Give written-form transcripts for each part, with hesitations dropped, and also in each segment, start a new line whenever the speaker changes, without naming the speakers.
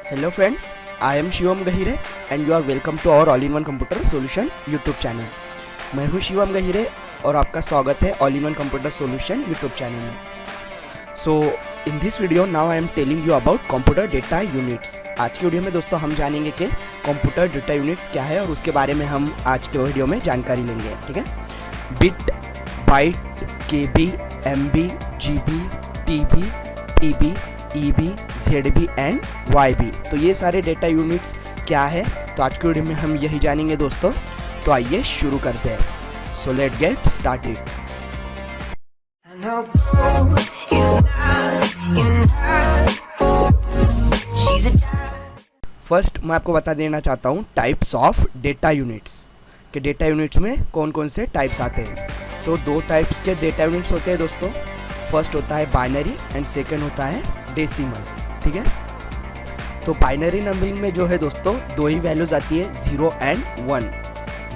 Hello friends, I am Shivam Gahire and you are welcome to our all in one computer solution YouTube channel. मैं हूं शिवम गहिरे और आपका स्वागत है all in one computer solution YouTube channel में। So in this video now I am telling you about computer data units. आज के video में दोस्तों हम जानेंगे कि कंप्यूटर डेटा यूनिट्स क्या है और उसके बारे में हम आज के वीडियो में जानकारी लेंगे। ठीक है, bit, byte, KB, MB, GB, TB, PB, EB, ZB and YB. तो ये सारे डेटा यूनिट्स क्या है, तो आज के वीडियो में हम यही जानेंगे दोस्तों। तो आइए शुरू करते हैं। So let get started. First मैं आपको बता देना चाहता हूँ टाइप्स ऑफ डेटा यूनिट्स, कि डेटा यूनिट्स में कौन कौन से टाइप्स आते हैं। तो दो टाइप्स के डेटा यूनिट्स होते हैं दोस्तों। फर्स्ट होता है बाइनरी एंड सेकंड होता है डेसिमल। ठीक है, तो बाइनरी नंबरिंग में जो है दोस्तों दो ही वैल्यूज आती है, 0 एंड 1।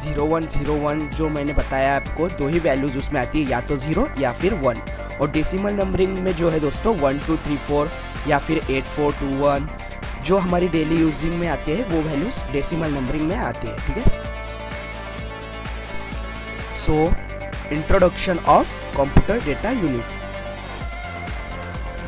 0101 जो मैंने बताया आपको, दो ही वैल्यूज उसमें आती है, या तो 0 या फिर 1। और डेसिमल नंबरिंग में जो है दोस्तों 1 2 3 4 या फिर 8 4 2 1 जो हमारी डेली यूजिंग में आते हैं वो वैल्यूज डेसिमल नंबरिंग में आती है। ठीक है, so introduction of computer data units.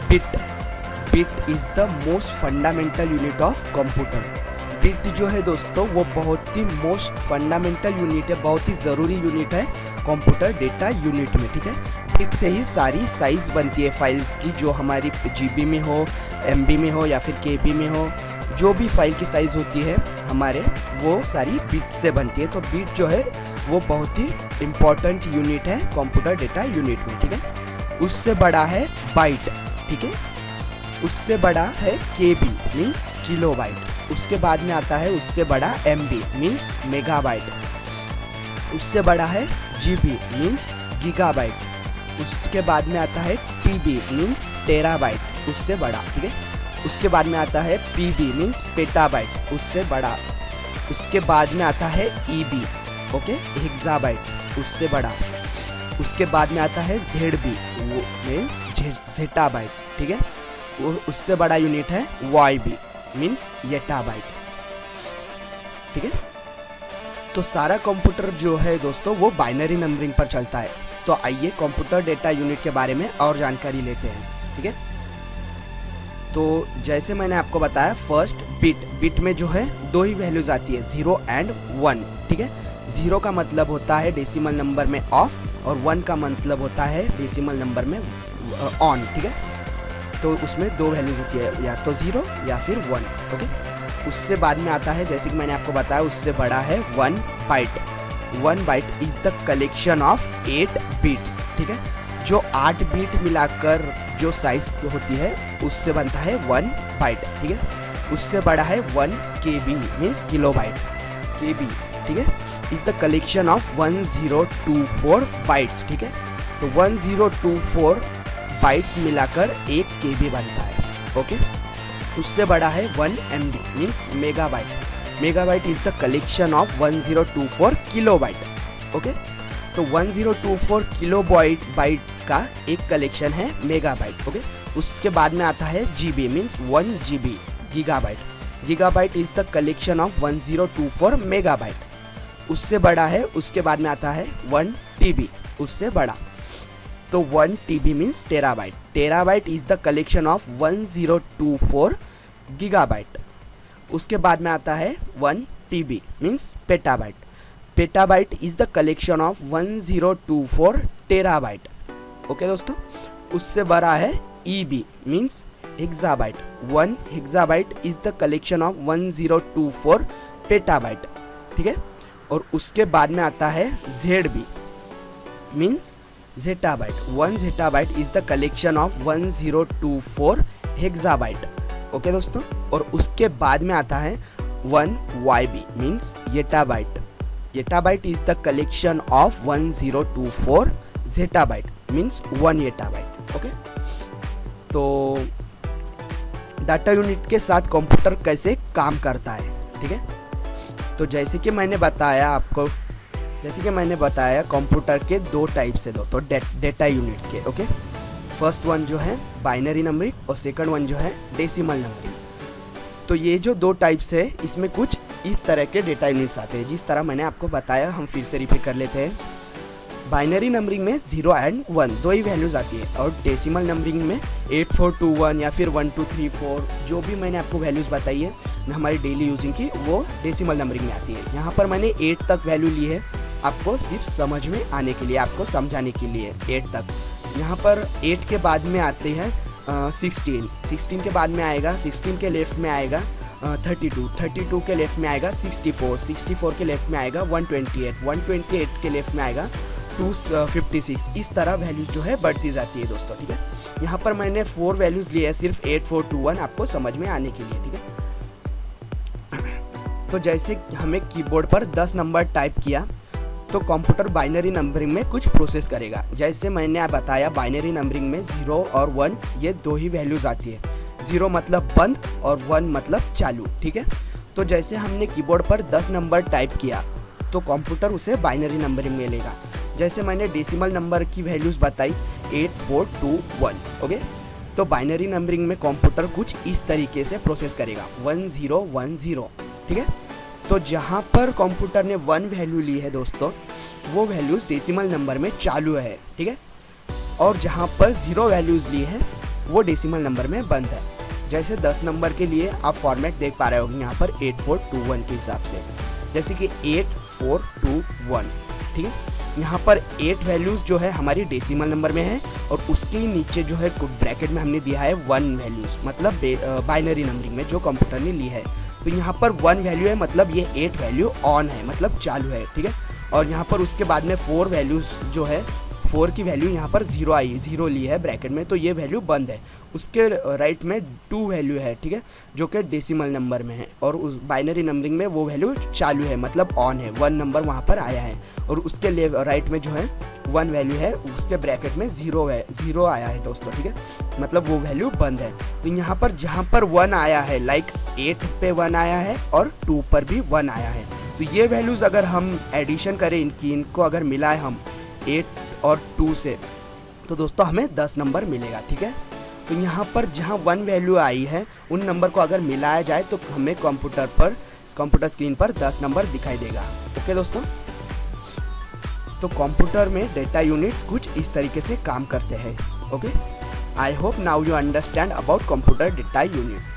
Bit is the most fundamental unit of computer. Bit जो है दोस्तों वो बहुत ही मोस्ट फंडामेंटल यूनिट है, बहुत ही ज़रूरी यूनिट है कंप्यूटर डेटा यूनिट में। ठीक है, बिट से ही सारी साइज बनती है फाइल्स की, जो हमारी जीबी में हो, एमबी में हो या फिर केबी में हो, जो भी फाइल की साइज होती है हमारे, वो सारी बिट से बनती है। तो बिट जो है वो बहुत ही इम्पोर्टेंट यूनिट है कंप्यूटर डेटा यूनिट में। ठीक है, उससे बड़ा है बाइट। ठीक है, उससे बड़ा है केबी मीन्स किलोबाइट। उसके बाद में आता है उससे बड़ा एमबी मीन्स मेगाबाइट। उससे बड़ा है जीबी मीन्स गीगाबाइट। उसके बाद में आता है टीबी मीन्स टेराबाइट, उससे बड़ा। ठीक है, उसके बाद में आता है पीबी मीन्स पेटाबाइट, उससे बड़ा। उसके बाद में आता है ईबी, ओके, हेक्साबाइट, उससे बड़ा। उसके बाद में आता है जेडबी, वो मीन्स जेटाबाइट। ठीक है, वो उससे बड़ा यूनिट है वाईबी मीन्स येटाबाइट। ठीक है, तो सारा कंप्यूटर जो है दोस्तों वो बाइनरी नंबरिंग पर चलता है। तो आइए कंप्यूटर डेटा यूनिट के बारे में और जानकारी लेते हैं। ठीक है, तो जैसे मैंने आपको बताया, फर्स्ट बिट में जो है दो ही वैल्यूज आती है, 0 एंड 1। ठीक है, 0 का मतलब होता है डेसिमल नंबर में ऑफ और 1 का मतलब होता है डेसिमल नंबर में ऑन। ठीक है, तो उसमें दो वैल्यूज होती है, या तो 0 या फिर 1। ओके, उससे बाद में आता है, जैसे कि मैंने आपको बताया, उससे बड़ा है 1 byte. 1 byte is the collection of 8 bits. ठीक है, जो 8 बिट मिलाकर जो साइज होती है उससे बनता है 1 बाइट। ठीक है, उससे बड़ा है 1 केबी मीन्स किलोबाइट। केबी, ठीक है, is the collection of 1024 bytes. ठीक है, तो 1024 बाइट्स मिलाकर 1 केबी बनता है। ओके, उससे बड़ा है 1 MB means megabyte. Megabyte is the collection of 1024 kilobyte. Okay, तो 1024 किलोबाइट का एक कलेक्शन है मेगाबाइट। ओके, उसके बाद में आता है GB means 1 GB, gigabyte. Gigabyte is the collection of 1024 megabyte. उससे बड़ा है, उसके बाद में आता है 1 टीबी, उससे बड़ा। तो 1 TB means terabyte. Terabyte is the collection of 1024 gigabyte. उसके बाद में आता है 1 TB means petabyte. Petabyte is the collection of 1024 terabyte. Okay दोस्तों, उससे बड़ा है EB means हेक्साबाइट। 1 हेक्साबाइट is the collection of 1024 petabyte. ठीक है, और उसके बाद में आता है ZB means zettabyte. 1 zettabyte is the collection of 1024 हेक्साबाइट। Okay दोस्तों, और उसके बाद में आता है 1 YB means yottabyte. Yottabyte is the collection of 1024 zettabyte means 1 yottabyte. Okay, तो डाटा यूनिट के साथ कंप्यूटर कैसे काम करता है। ठीक है, तो जैसे कि मैंने बताया आपको, कंप्यूटर के दो टाइप्स है तो डेटा यूनिट्स के। ओके, फर्स्ट वन जो है बाइनरी नंबरिंग और सेकंड वन जो है डेसिमल नंबरिंग। तो ये जो दो टाइप्स है इसमें कुछ इस तरह के डेटा यूनिट्स आते हैं, जिस तरह मैंने आपको बताया। हम फिर से रिपीट कर लेते हैं। बाइनरी नंबरिंग में 0 एंड 1 दो ही वैल्यूज़ आती है, और डेसिमल नंबरिंग में 8421 या फिर 1234 जो भी मैंने आपको वैल्यूज़ बताई है हमारी डेली यूजिंग की, वो डेसिमल नंबरिंग में आती है। यहाँ पर मैंने 8 तक वैल्यू ली है आपको सिर्फ समझ में आने के लिए, आपको समझाने के लिए 8 तक। यहाँ पर 8 के बाद में आते हैं 16 के बाद में आएगा, 16 के लेफ्ट में आएगा 32 के लेफ्ट में आएगा 64 के लेफ्ट में आएगा 128 के लेफ्ट में आएगा 256। इस तरह वैल्यूज जो है बढ़ती जाती है दोस्तों, ठीक है। यहाँ पर मैंने 4 वैल्यूज लिए है सिर्फ 8421 आपको समझ में आने के लिए, ठीक है। तो जैसे हमें कीबोर्ड पर 10 नंबर टाइप किया तो कंप्यूटर बाइनरी नंबरिंग में कुछ प्रोसेस करेगा। जैसे मैंने बताया बाइनरी नंबरिंग में 0 और 1 ये दो ही वैल्यूज आती है। 0 मतलब बंद और 1 मतलब चालू, ठीक है। तो जैसे हमने कीबोर्ड पर 10 नंबर टाइप किया तो कंप्यूटर उसे बाइनरी नंबरिंग में लेगा। जैसे मैंने डेसिमल नंबर की वैल्यूज़ बताई 8421, ओके। तो बाइनरी नंबरिंग में कंप्यूटर कुछ इस तरीके से प्रोसेस करेगा 1010, ठीक है। तो जहाँ पर कंप्यूटर ने 1 वैल्यू ली है दोस्तों, वो वैल्यूज़ डेसिमल नंबर में चालू है, ठीक है। और जहाँ पर 0 वैल्यूज़ ली है वो डेसिमल नंबर में बंद है। जैसे 10 नंबर के लिए आप फॉर्मेट देख पा रहे होंगे यहाँ पर 8421 के हिसाब से, जैसे कि 8421, ठीक है। यहाँ पर 8 वैल्यूज़ जो है हमारी डेसिमल नंबर में है, और उसके नीचे जो है ब्रैकेट में हमने दिया है 1 वैल्यूज़, मतलब बाइनरी नंबरिंग में जो कंप्यूटर ने ली है। तो यहाँ पर 1 वैल्यू है, मतलब ये 8 वैल्यू ऑन है, मतलब चालू है, ठीक है। और यहाँ पर उसके बाद में 4 वैल्यूज़ जो है 4 की वैल्यू यहाँ पर 0 आई, 0 ली है ब्रैकेट में, तो ये वैल्यू बंद है। उसके राइट में 2 वैल्यू है, ठीक है, जो कि डेसिमल नंबर में है, और उस बाइनरी नंबरिंग में वो वैल्यू चालू है, मतलब ऑन है, 1 नंबर वहाँ पर आया है। और उसके राइट में जो है 1 वैल्यू है, उसके ब्रैकेट में 0 आया है दोस्तों, ठीक है, मतलब वो वैल्यू बंद है। तो यहाँ पर जहाँ पर 1 आया है, लाइक 8 पे 1 आया है और 2 पर भी 1 आया है, तो ये वैल्यूज़ अगर हम एडिशन करें इनको अगर मिलाए हम 8 और 2 से, तो दोस्तों हमें 10 नंबर मिलेगा, ठीक है। तो यहाँ पर जहाँ 1 वैल्यू आई है उन नंबर को अगर मिलाया जाए तो हमें कंप्यूटर स्क्रीन पर 10 नंबर दिखाई देगा, ओके दोस्तों। तो कंप्यूटर में डेटा यूनिट्स कुछ इस तरीके से काम करते हैं, okay. I hope now you understand about computer data unit.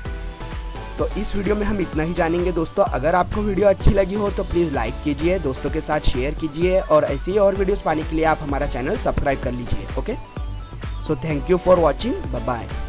तो इस वीडियो में हम इतना ही जानेंगे दोस्तों। अगर आपको वीडियो अच्छी लगी हो तो प्लीज़ लाइक कीजिए, दोस्तों के साथ शेयर कीजिए, और ऐसे ही और वीडियोस पाने के लिए आप हमारा चैनल सब्सक्राइब कर लीजिए, okay. So thank you for watching, bye bye.